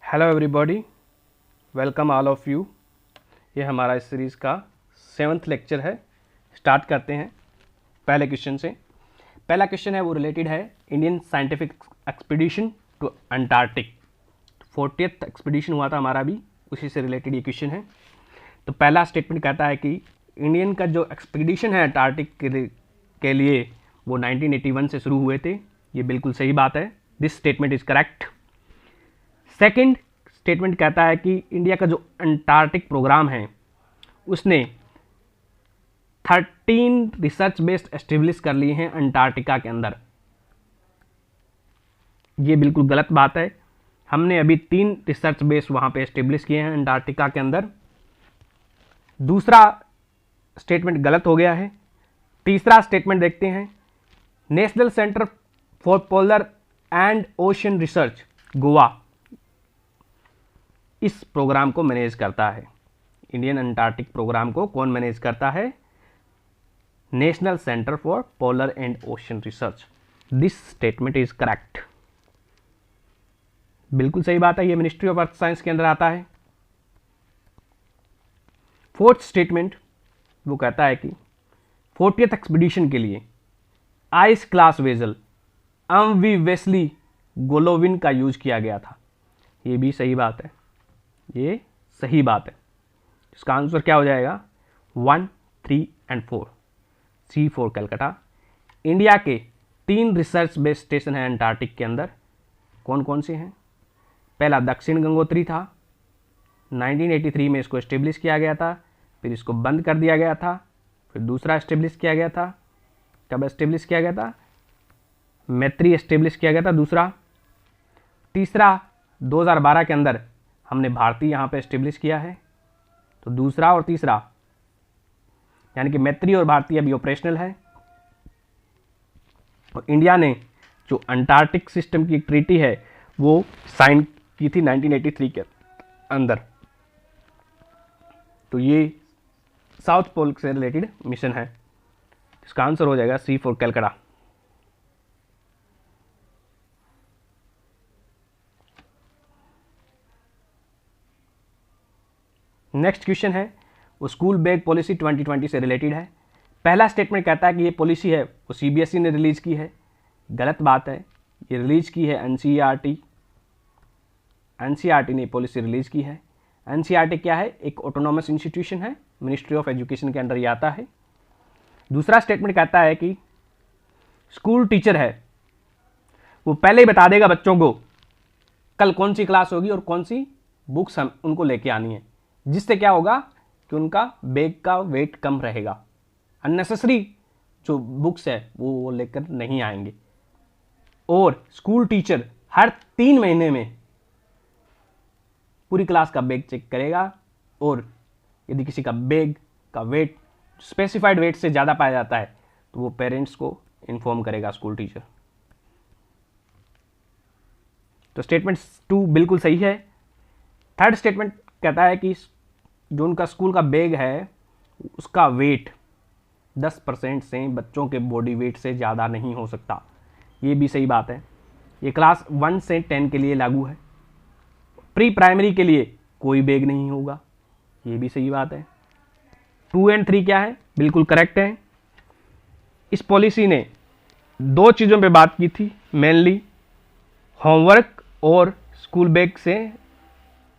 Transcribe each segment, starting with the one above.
Hello everybody, welcome all of you. ये हमारा इस सीरीज़ का 7th लेक्चर है। स्टार्ट करते हैं पहले क्वेश्चन से। पहला क्वेश्चन है वो रिलेटेड है Indian scientific expedition to Antarctic. 40th expedition हुआ था हमारा भी, उसी से रिलेटेड ये क्वेश्चन है। तो पहला स्टेटमेंट कहता है कि इंडियन का जो एक्सपीडिशन है अंटार्कटिक के लिए वो 1981 से शुरू हुए थे। ये बिल्कुल सही बात है। This statement is correct. Second statement कहता है कि इंडिया का जो अंटार्कटिक प्रोग्राम है उसने 13 रिसर्च बेस्ड एस्टेब्लिश कर लिए हैं अंटार्कटिका के अंदर। ये बिल्कुल गलत बात है। हमने अभी 3 रिसर्च बेस वहां पे एस्टेब्लिश किए हैं अंटार्कटिका के अंदर। दूसरा स्टेटमेंट गलत हो गया है। तीसरा स्टेटमेंट देखते हैं। National centre for polar and ocean research Goa इस प्रोग्राम को मैनेज करता है। इंडियन अंटार्कटिक प्रोग्राम को कौन मैनेज करता है? National centre for polar and ocean research. This statement is correct. बिल्कुल सही बात है। ये मिनिस्ट्री ऑफ अर्थ साइंस के अंदर आता है। फोर्थ स्टेटमेंट वो कहता है कि 40th एक्सपीडिशन के लिए ice class vessel MV Vasily Golovnin का यूज किया गया था। ये भी सही बात है। ये सही बात है। इसका आंसर क्या हो जाएगा? 1, 3 एंड 4। C4 कलकत्ता। इंडिया के 3 रिसर्च बेस स्टेशन हैं अंटार्कटिक के अंदर। कौन कौन से हैं? पहला दक्षिण गंगोत्री था, 1983 में इसको एस्टेब्लिश किया गया था, फिर इसको बंद कर दिया गया था, फिर दूसरा एस्टेब्लिश किया गया था। कब एस्टेब्लिश किया गया था? मैत्री एस्टेब्लिश किया गया था दूसरा। तीसरा 2012 के अंदर हमने भारतीय यहाँ पे एस्टेब्लिश किया है। तो दूसरा और तीसरा यानी कि मैत्री और भारतीय अभी ऑपरेशनल है। और इंडिया ने जो अंटार्कटिक सिस्टम की एक ट्रीटी है वो साइन की थी 1983 के अंदर। तो ये साउथ पोल से रिलेटेड मिशन है। इसका आंसर हो जाएगा C4 कलकत्ता। नेक्स्ट क्वेश्चन है वो स्कूल बैग पॉलिसी 2020 से रिलेटेड है। पहला स्टेटमेंट कहता है कि ये पॉलिसी है वो CBSE ने रिलीज की है। गलत बात है। ये रिलीज की है NCERT ने पॉलिसी रिलीज की है। NCERT क्या है? एक ऑटोनॉमस इंस्टीट्यूशन है, मिनिस्ट्री ऑफ एजुकेशन के अंडर ये आता है। दूसरा स्टेटमेंट कहता है कि स्कूल टीचर है वो पहले ही बता देगा बच्चों को कल कौन सी क्लास होगी और कौन सी बुक्स हम उनको लेके आनी है, जिससे क्या होगा कि उनका बैग का वेट कम रहेगा। अननेसेसरी जो बुक्स है वो लेकर नहीं आएंगे। और स्कूल टीचर हर 3 महीने में पूरी क्लास का बैग चेक करेगा और यदि किसी का बैग का वेट स्पेसिफाइड वेट से ज़्यादा पाया जाता है तो वो पेरेंट्स को इन्फॉर्म करेगा स्कूल टीचर। तो स्टेटमेंट 2 बिल्कुल सही है। थर्ड स्टेटमेंट कहता है कि जो उनका स्कूल का बैग है उसका वेट 10% से बच्चों के बॉडी वेट से ज़्यादा नहीं हो सकता। ये भी सही बात है। ये क्लास 1 से 10 के लिए लागू है। प्री प्राइमरी के लिए कोई बैग नहीं होगा। ये भी सही बात है। 2 एंड 3 क्या है? बिल्कुल करेक्ट है। इस पॉलिसी ने 2 चीज़ों पे बात की थी, मेनली होमवर्क और स्कूल बैग से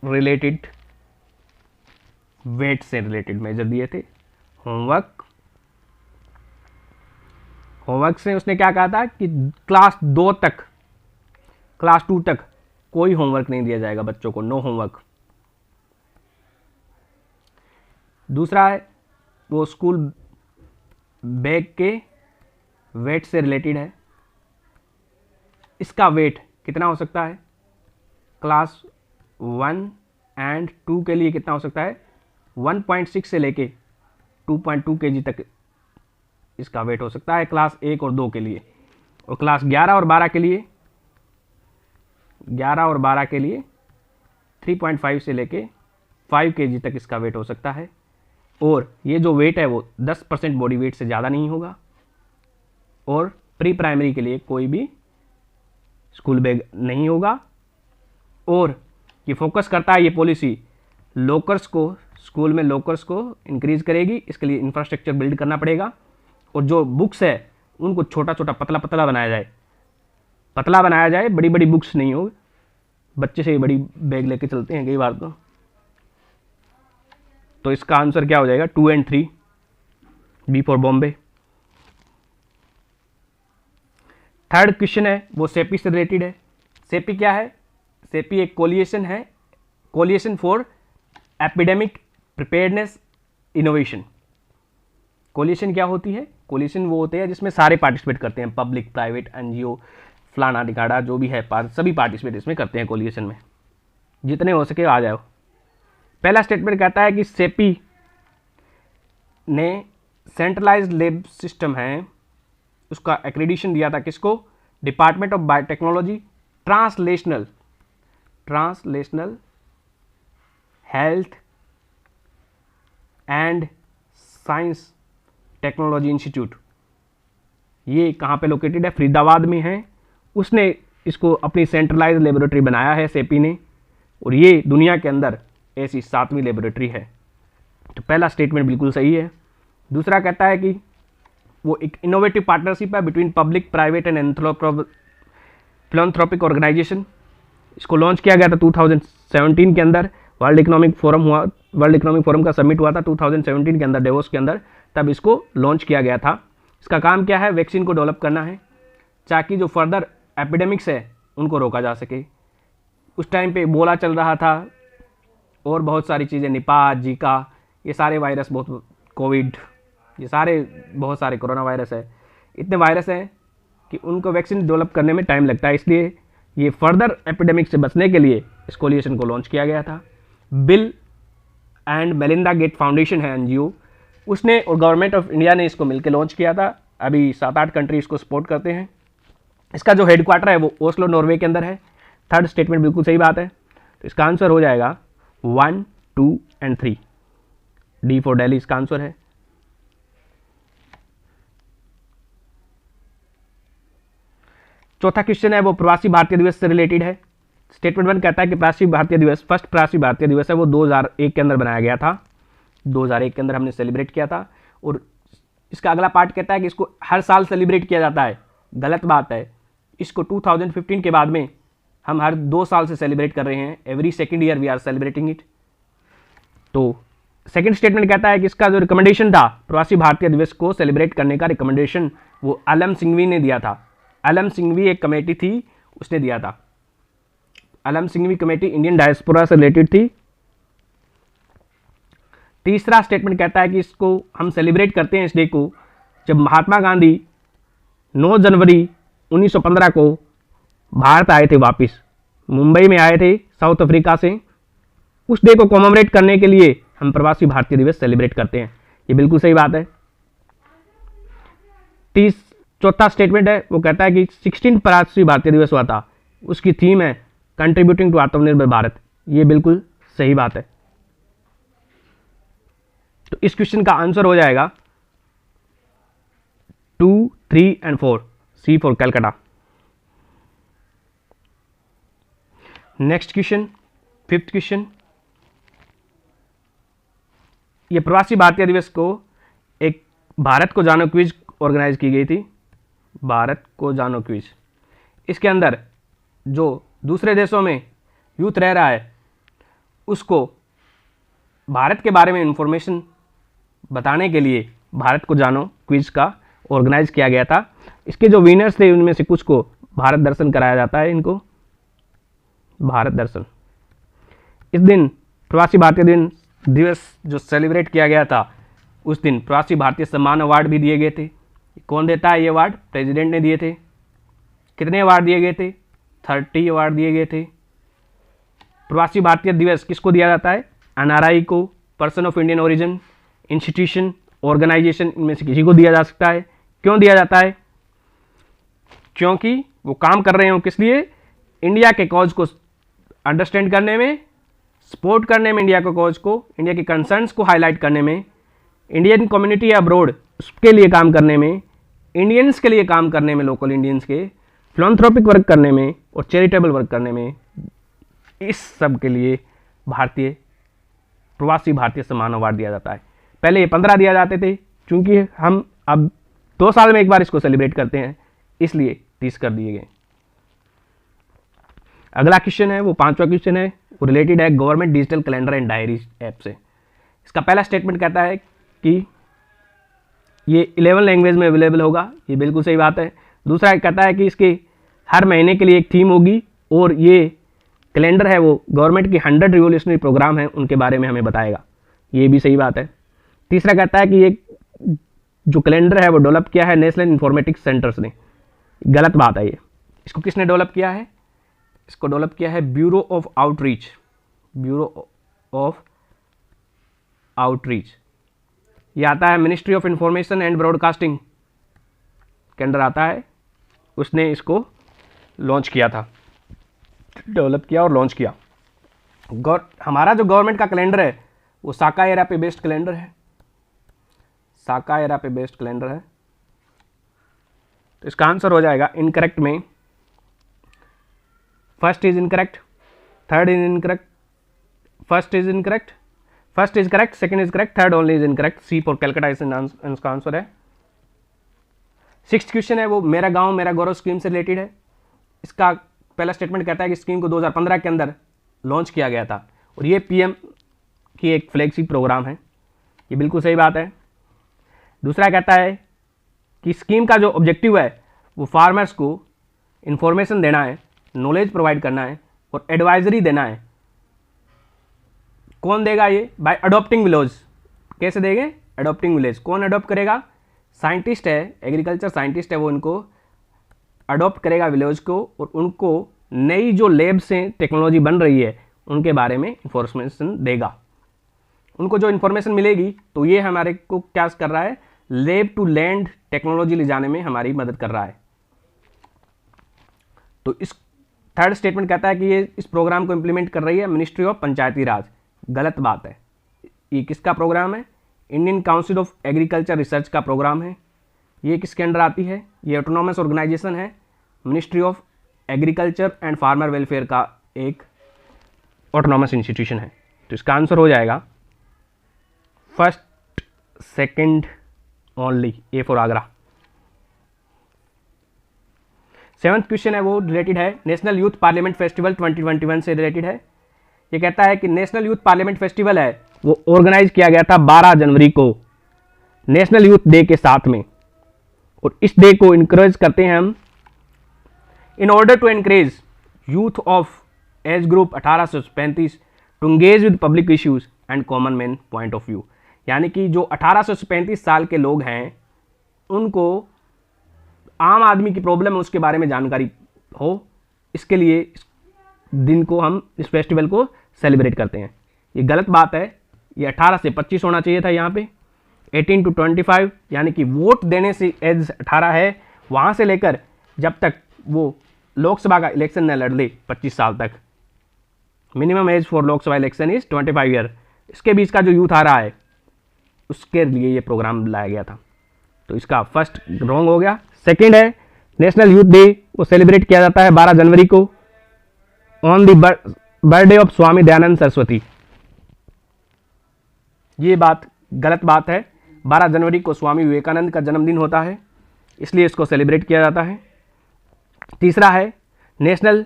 रिलेटेड, वेट से रिलेटेड मेजर दिए थे। होमवर्क से उसने क्या कहा था कि क्लास 2 तक, क्लास 2 तक कोई होमवर्क नहीं दिया जाएगा बच्चों को, नो होमवर्क। दूसरा है वो स्कूल बैग के वेट से रिलेटेड है। इसका वेट कितना हो सकता है? क्लास 1 एंड 2 के लिए कितना हो सकता है? 1.6 से लेके 2.2 kg तक इसका वेट हो सकता है क्लास 1 और 2 के लिए। और क्लास 11 और 12 के लिए 3.5 से लेके 5 kg तक इसका वेट हो सकता है। और ये जो वेट है वो 10% बॉडी वेट से ज़्यादा नहीं होगा। और प्री प्राइमरी के लिए कोई भी स्कूल बैग नहीं होगा। और कि फोकस करता है ये पॉलिसी लॉकर्स को, स्कूल में लॉकर्स को इंक्रीज करेगी। इसके लिए इंफ्रास्ट्रक्चर बिल्ड करना पड़ेगा और जो बुक्स है उनको छोटा छोटा पतला पतला बनाया जाए, पतला बनाया जाए, बड़ी बड़ी बुक्स नहीं हो। बच्चे से ही बड़ी बैग लेके चलते हैं कई बार तो इसका आंसर क्या हो जाएगा 2 and 3, B for Bombay. Third question है वो सेपी से रिलेटेड है। सेपी क्या है? सेपी एक कोलिएशन है, coalition for epidemic preparedness innovation. Coalition क्या होती है? कोलिएशन वो होते हैं जिसमें सारे पार्टिसिपेट करते हैं, पब्लिक, प्राइवेट, एनजीओ, फलाना टिकाड़ा जो भी है, सभी पार्टिसिपेट इसमें करते हैं कोलिएशन में। जितने हो सके आ जाओ। पहला स्टेटमेंट कहता है कि सेपी ने सेंट्रलाइज्ड लैब सिस्टम है उसका एक्रेडिशन दिया था किसको? Department of biotechnology, translational health and science technology institute. ये कहाँ पे लोकेटेड है? फरीदाबाद में है। उसने इसको अपनी सेंट्रलाइज्ड लेबोरेटरी बनाया है सेपी ने, और ये दुनिया के अंदर ऐसी 7वीं लेबोरेटरी है। तो पहला स्टेटमेंट बिल्कुल सही है। दूसरा कहता है कि वो एक इनोवेटिव पार्टनरशिप है between public, private and philanthropic organisation. इसको लॉन्च किया गया था 2017 के अंदर। वर्ल्ड इकोनॉमिक फोरम का समिट हुआ था 2017 के अंदर डेवोस के अंदर, तब इसको लॉन्च किया गया था। इसका काम क्या है? वैक्सीन को डेवलप करना है ताकि जो फर्दर एपिडेमिक्स है उनको रोका जा सके। उस टाइम पे इबोला चल रहा था और बहुत सारी चीज़ें, निपा, जीका, ये सारे वायरस, बहुत कोविड, ये सारे बहुत सारे कोरोना वायरस है, इतने वायरस हैं कि उनको वैक्सीन डेवलप करने में टाइम लगता है। इसलिए ये फर्दर एपिडेमिक से बचने के लिए इस कोलिएशन को लॉन्च किया गया था। Bill and Melinda Gates Foundation है एनजीओ, उसने और गवर्नमेंट ऑफ इंडिया ने इसको मिलकर लॉन्च किया था। अभी 7-8 कंट्री इसको सपोर्ट करते हैं। इसका जो हेडक्वार्टर है वो ओस्लो, नॉर्वे के अंदर है। थर्ड स्टेटमेंट बिल्कुल सही बात है। तो इसका आंसर हो जाएगा 1, 2 and 3, डी फॉर दिल्ली इसका आंसर है। चौथा क्वेश्चन है वो प्रवासी भारतीय दिवस से रिलेटेड है। स्टेटमेंट 1 कहता है कि प्रवासी भारतीय दिवस, फर्स्ट प्रवासी भारतीय दिवस है वो 2001 के अंदर बनाया गया था। 2001 के अंदर हमने सेलिब्रेट किया था। और इसका अगला पार्ट कहता है कि इसको हर साल सेलिब्रेट किया जाता है। गलत बात है। इसको 2015 के बाद में हम हर 2 साल से सेलिब्रेट कर रहे हैं। Every second year we are celebrating it. तो सेकंड स्टेटमेंट कहता है कि इसका जो रिकमेंडेशन था प्रवासी भारतीय दिवस को सेलिब्रेट करने का रिकमेंडेशन वो एल.एम. सिंघवी ने दिया था। एल.एम. सिंघवी एक कमेटी थी, उसने दिया था। LM. Singhvi committee Indian diaspora से रिलेटेड थी। तीसरा स्टेटमेंट कहता है कि इसको हम सेलिब्रेट करते हैं इस डे को जब महात्मा गांधी 9 जनवरी 1915 को भारत आए थे, वापस मुंबई में आए थे साउथ अफ्रीका से। उस डे को कॉमेमोरेट करने के लिए हम प्रवासी भारतीय दिवस सेलिब्रेट करते हैं। ये बिल्कुल सही बात है। चौथा स्टेटमेंट है वो कहता है कि 16 प्रवासी भारतीय दिवस हुआ था, उसकी थीम है कंट्रीब्यूटिंग टू आत्मनिर्भर भारत। ये बिल्कुल सही बात है। तो इस क्वेश्चन का आंसर हो जाएगा 2, 3 and 4, C for Calcutta. Next question, 5th question. ये प्रवासी भारतीय दिवस को एक भारत को जानो क्विज ऑर्गेनाइज की गई थी। भारत को जानो क्विज, इसके अंदर जो दूसरे देशों में यूथ रह रहा है उसको भारत के बारे में इंफॉर्मेशन बताने के लिए भारत को जानो क्विज का ऑर्गेनाइज किया गया था। इसके जो विनर्स थे उनमें से कुछ को भारत दर्शन कराया जाता है। इनको भारत दर्शन। इस दिन प्रवासी भारतीय दिवस जो सेलिब्रेट किया गया था, उस दिन प्रवासी भारतीय सम्मान अवार्ड भी दिए गए थे। कौन देता है ये अवार्ड? प्रेसिडेंट ने दिए थे। कितने अवार्ड दिए गए थे? 30 अवार्ड दिए गए थे। प्रवासी भारतीय दिवस किसको दिया जाता है? एनआरआई को, person of Indian origin, institution, organisation, इनमें से किसी को दिया जा सकता है। क्यों दिया जाता है? क्योंकि वो काम कर रहे हो किस लिए? इंडिया के कॉज को अंडरस्टैंड करने में, सपोर्ट करने में, इंडिया के कॉज को, इंडिया के कंसर्न्स को हाईलाइट करने में, इंडियन कम्युनिटी अब्रोड उसके लिए काम करने में, इंडियंस के लिए काम करने में, लोकल इंडियंस के फिलैंथ्रोपिक वर्क करने में और चैरिटेबल वर्क करने में इस सब के लिए भारतीय प्रवासी भारतीय सम्मान अवार्ड दिया जाता है। पहले ये 15 दिया जाते थे, क्योंकि हम अब 2 साल में एक बार इसको सेलिब्रेट करते हैं, इसलिए 30 कर दिए गए। अगला क्वेश्चन है, वो 5वां क्वेश्चन है, वो रिलेटेड है government digital calendar and diary app से। इसका पहला स्टेटमेंट कहता है कि ये 11 लैंग्वेज में अवेलेबल होगा, ये बिल्कुल सही बात है। दूसरा कहता है कि इसके हर महीने के लिए एक थीम होगी, और ये कैलेंडर है वो गवर्नमेंट की 100 रिवोल्यूशनरी प्रोग्राम है उनके बारे में हमें बताएगा, ये भी सही बात है। तीसरा कहता है कि ये जो कैलेंडर है वो डेवलप किया है नेशनल इंफॉर्मेटिक्स सेंटर्स ने, गलत बात है ये। इसको किसने डेवलप किया है? इसको डेवलप किया है bureau of outreach, bureau of outreach. ये आता है ministry of information and broadcasting के अंडर आता है, उसने इसको लॉन्च किया था, डेवलप किया और लॉन्च किया। हमारा जो गवर्नमेंट का कैलेंडर है वो साका एरा पे बेस्ड कैलेंडर है, साका एरा पे बेस्ड कैलेंडर है। तो इसका आंसर हो जाएगा इनकरेक्ट में, first is incorrect, third is incorrect, first is incorrect, first is correct, second is correct, third only is incorrect. C for Calcutta इसका आंसर है। 6th क्वेश्चन है वो मेरा गांव मेरा गौरव स्कीम से रिलेटेड है। इसका पहला स्टेटमेंट कहता है कि स्कीम को 2015 के अंदर लॉन्च किया गया था, और ये पीएम की एक फ्लैगशिप प्रोग्राम है, ये बिल्कुल सही बात है। दूसरा कहता है कि स्कीम का जो ऑब्जेक्टिव है वो फार्मर्स को इंफॉर्मेशन देना है, नॉलेज प्रोवाइड करना है और एडवाइजरी देना है। कौन देगा ये? Bye adopting village. कैसे देंगे? Adopting village. कौन अडॉप्ट करेगा? साइंटिस्ट है, एग्रीकल्चर साइंटिस्ट है, वो इनको अडॉप्ट करेगा विलेज को, और उनको नई जो लैब से टेक्नोलॉजी बन रही है उनके बारे में इंफॉर्मेशन देगा। उनको जो इन्फॉर्मेशन मिलेगी तो ये हमारे को क्या कर रहा है? लैब टू लैंड टेक्नोलॉजी ले जाने में हमारी मदद कर रहा है। तो इस थर्ड स्टेटमेंट कहता है कि ये इस प्रोग्राम को इंप्लीमेंट कर रही है मिनिस्ट्री ऑफ पंचायती राज, गलत बात है। ये किसका प्रोग्राम है? Indian council of agriculture research का प्रोग्राम है। ये किसके अंडर आती है? ये ऑटोनॉमस ऑर्गेनाइजेशन है, ministry of agriculture and farmer welfare का एक ऑटोनॉमस इंस्टीट्यूशन है। तो इसका आंसर हो जाएगा first second only, A for Agra. 7th question है वो रिलेटेड है नेशनल यूथ पार्लियामेंट फेस्टिवल 2021 से रिलेटेड है। ये कहता है कि नेशनल यूथ पार्लियामेंट फेस्टिवल है वो ऑर्गेनाइज किया गया था 12 जनवरी को नेशनल यूथ डे के साथ में, और इस डे को इनकरेज करते हैं हम in order to encourage youth of age group 18 से 35 to engage with public issues and common man point of view. यानी कि जो 18 से 35 साल के लोग हैं उनको आम आदमी की प्रॉब्लम है उसके बारे में जानकारी हो, इसके लिए इस दिन को हम इस फेस्टिवल को सेलिब्रेट करते हैं। ये गलत बात है, ये 18 से 25 होना चाहिए था, यहाँ पे 18 to 25, यानी कि वोट देने से एज 18 है, वहाँ से लेकर जब तक वो लोकसभा का इलेक्शन न लड़ ले 25 साल तक। Minimum age for Lok Sabha election is 25 year. इसके बीच का जो यूथ आ रहा है उसके लिए ये प्रोग्राम लाया गया था। तो इसका फर्स्ट रॉन्ग हो गया। सेकेंड है नेशनल यूथ डे, वो सेलिब्रेट किया जाता है 12 जनवरी को on the birthday of Swami Dayanand Saraswati. ये बात गलत बात है। 12 जनवरी को स्वामी विवेकानंद का जन्मदिन होता है, इसलिए इसको सेलिब्रेट किया जाता है। तीसरा है नेशनल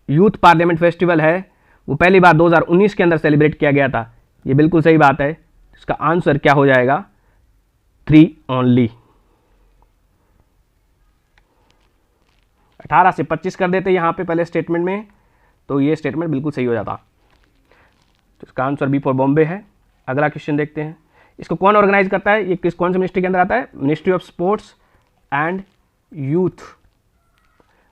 यूथ पार्लियामेंट फेस्टिवल है वो पहली बार 2019 के अंदर सेलिब्रेट किया गया था। ये बिल्कुल सही बात है। इसका आंसर क्या हो जाएगा? 3 ओनली। 18 से 25 कर देते यहाँ पे पहले स्टेटमेंट में, तो ये स्टेटमेंट बिल्कुल सही हो जाता। तो इसका आंसर बी फॉर बॉम्बे है। अगला क्वेश्चन देखते हैं, इसको कौन ऑर्गेनाइज करता है? ये कौन से मिनिस्ट्री के अंदर आता है? Ministry of sports and youth.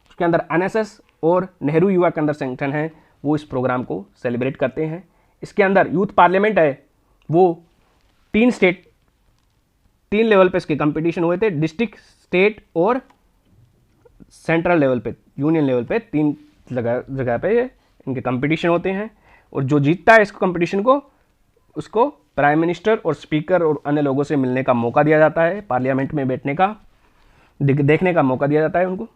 उसके अंदर एनएसएस और नेहरू युवा केंद्र संगठन है, वो इस प्रोग्राम को सेलिब्रेट करते हैं। इसके अंदर यूथ पार्लियामेंट है, वो 3 लेवल पे इसके कंपटीशन हुए थे, डिस्ट्रिक्ट, स्टेट और सेंट्रल लेवल पे, यूनियन लेवल पे 3 जगह पे इनके कंपटीशन होते हैं, और जो जीतता है इस कंपटीशन को उसको प्राइम मिनिस्टर और स्पीकर और अन्य लोगों से मिलने का मौका दिया जाता है, पार्लियामेंट में बैठने का, देखने का मौका दिया जाता है उनको।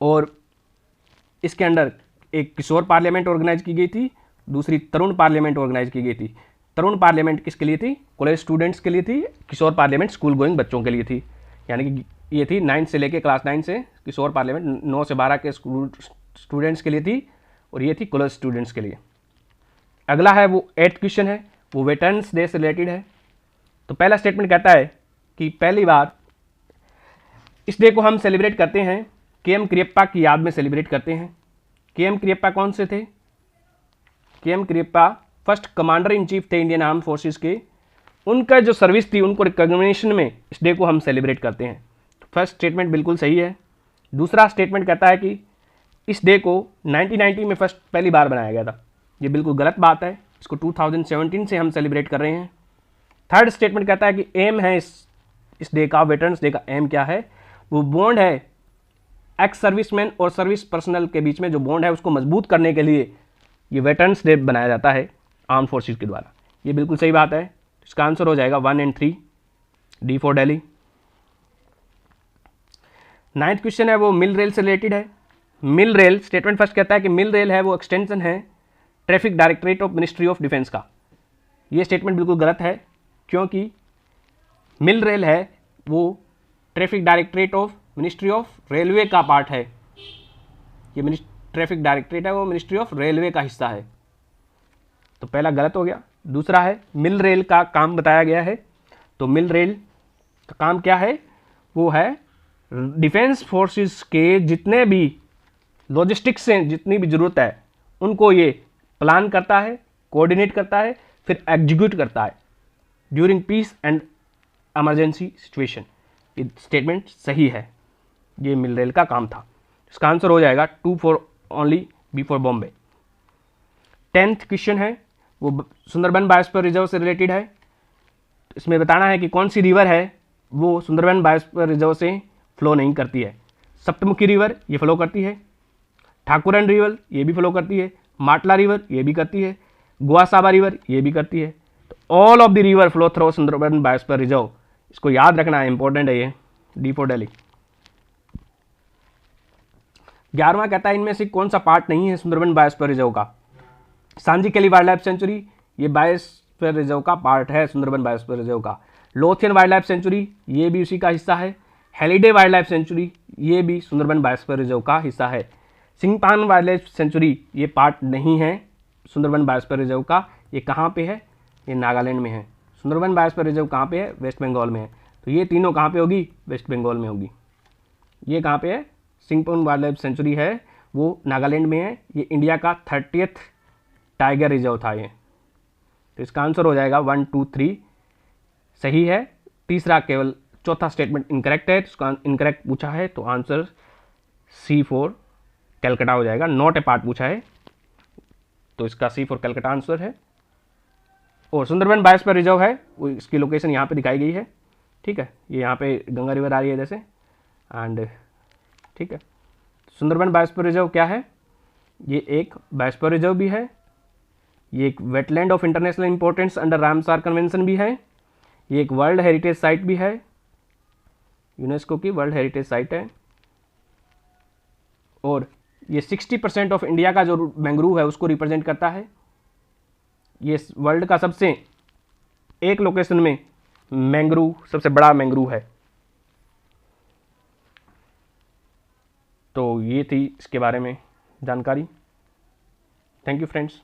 और इसके अंदर एक किशोर पार्लियामेंट ऑर्गेनाइज की गई थी, दूसरी तरुण पार्लियामेंट ऑर्गेनाइज की गई थी। तरुण पार्लियामेंट किसके लिए थी? कॉलेज स्टूडेंट्स के लिए थी। किशोर पार्लियामेंट स्कूल गोइंग बच्चों के लिए थी। यानी कि ये थी 9 से लेके क्लास 9 से, किशोर पार्लियामेंट 9 से 12 के स्टूडेंट्स के लिए थी, और ये थी कॉलेज स्टूडेंट्स के लिए। अगला है वो 8th क्वेश्चन है, वो वेटरन्स डे से रिलेटेड है। तो पहला स्टेटमेंट कहता है कि पहली बार इस डे को हम सेलिब्रेट करते हैं के.एम. करियप्पा की याद में सेलिब्रेट करते हैं। के.एम. करियप्पा कौन से थे? KM. Cariappa first commander in chief थे इंडियन आर्म फोर्सेस के। उनका जो सर्विस थी, उनको रिकॉग्निशन में इस डे को हम सेलिब्रेट करते हैं। फर्स्ट स्टेटमेंट बिल्कुल सही है। दूसरा स्टेटमेंट कहता है कि इस डे को 1990 में पहली बार बनाया गया था। ये बिल्कुल गलत बात है, इसको 2017 से हम सेलिब्रेट कर रहे हैं। थर्ड स्टेटमेंट कहता है कि एम है इस डे का, वेटरन्स डे का एम क्या है? वो बॉन्ड है एक्स सर्विसमैन और सर्विस पर्सनल के बीच में, जो बॉन्ड है उसको मजबूत करने के लिए ये वेटरन्स डे बनाया जाता है आर्म फोर्सेस के द्वारा। ये बिल्कुल सही बात है। इसका आंसर हो जाएगा 1 और 3, D for Delhi. 9th question है वो मिल रेल से रिलेटेड है। मिल रेल, स्टेटमेंट फर्स्ट कहता है कि मिल रेल है वो एक्सटेंशन है traffic directorate of ministry of defence का। ये स्टेटमेंट बिल्कुल गलत है, क्योंकि मिल रेल है वो traffic directorate of ministry of railway का पार्ट है। ये ट्रैफिक डायरेक्टरेट है वो मिनिस्ट्री ऑफ रेलवे का हिस्सा है, तो पहला गलत हो गया। दूसरा है मिल रेल का काम बताया गया है, तो मिल रेल का काम क्या है? वो है डिफेंस फोर्सेस के जितने भी लॉजिस्टिक्स से जितनी भी ज़रूरत है उनको ये प्लान करता है, कोऑर्डिनेट करता है, फिर एग्जीक्यूट करता है during peace and emergency situation. ये स्टेटमेंट सही है, ये मिल रेल का काम था। इसका आंसर हो जाएगा 2 for only, B for Bombay. 10th question है वो सुंदरबन बायोस्फीयर रिजर्व से रिलेटेड है। इसमें बताना है कि कौन सी रिवर है वो सुंदरबन बायोस्फीयर रिजर्व से फ्लो नहीं करती है। सप्तमुखी रिवर ये फ्लो करती है, ठाकुरन रिवर ये भी फ्लो करती है, माटला रिवर ये भी करती है, गुआसाबा रिवर ये भी करती है। तो all of the river flow through Sundarban biosphere reserve, इसको याद रखना है, इंपॉर्टेंट है ये, डी फॉर दिल्ली। 11वां कहता है इनमें से कौन सा पार्ट नहीं है सुंदरबन बायोस्फीयर रिजर्व का? सांजी केली वाइल्ड लाइफ सेंचुरी ये बायोस्फीयर रिजर्व का पार्ट है, सुंदरबन बायोस्फीयर रिजर्व का। लोथियन वाइल्ड लाइफ सेंचुरी ये भी उसी का हिस्सा है। हेलिडे वाइल्ड लाइफ सेंचुरी ये भी सुंदरबन बायोस्फीयर रिजर्व का हिस्सा है। सिंगपान वाइल्ड लाइफ सेंचुरी ये पार्ट नहीं है सुंदरबन बायोस्फीयर रिजर्व का। ये कहाँ पे है? ये नागालैंड में है। सुंदरबन बायोस्फीयर रिजर्व कहाँ पे है? वेस्ट बंगाल में है। तो ये तीनों कहाँ पे होगी? वेस्ट बंगाल में होगी। ये कहाँ पे है? सिंगपान वाइल्ड लाइफ सेंचुरी है वो नागालैंड में है। ये इंडिया का 30th टाइगर रिजर्व था ये। तो इसका आंसर हो जाएगा 1, 2, 3 सही है। तीसरा केवल चौथा स्टेटमेंट इनकरेक्ट है, इसका इनकरेक्ट पूछा है, तो आंसर C4 कलकत्ता हो जाएगा। नॉट ए पार्ट पूछा है, तो इसका C4 कलकत्ता आंसर है। और सुंदरबन बायोस्फीयर रिजर्व है वो, इसकी लोकेशन यहाँ पे दिखाई गई है, ठीक है। ये यहाँ पे गंगा रिवर आ रही है जैसे, एंड ठीक है। सुंदरबन बायोस्फीयर रिजर्व क्या है? ये एक बायोस्फीयर रिजर्व भी है, ये एक wetland of international importance under Ramsar convention भी है, ये एक वर्ल्ड हेरिटेज साइट भी है, यूनेस्को की वर्ल्ड हेरिटेज साइट है, और ये 60% ऑफ इंडिया का जो मैंग्रोव है उसको रिप्रेजेंट करता है। ये वर्ल्ड का सबसे एक लोकेशन में मैंग्रोव, सबसे बड़ा मैंग्रोव है। तो ये थी इसके बारे में जानकारी। Thank you friends.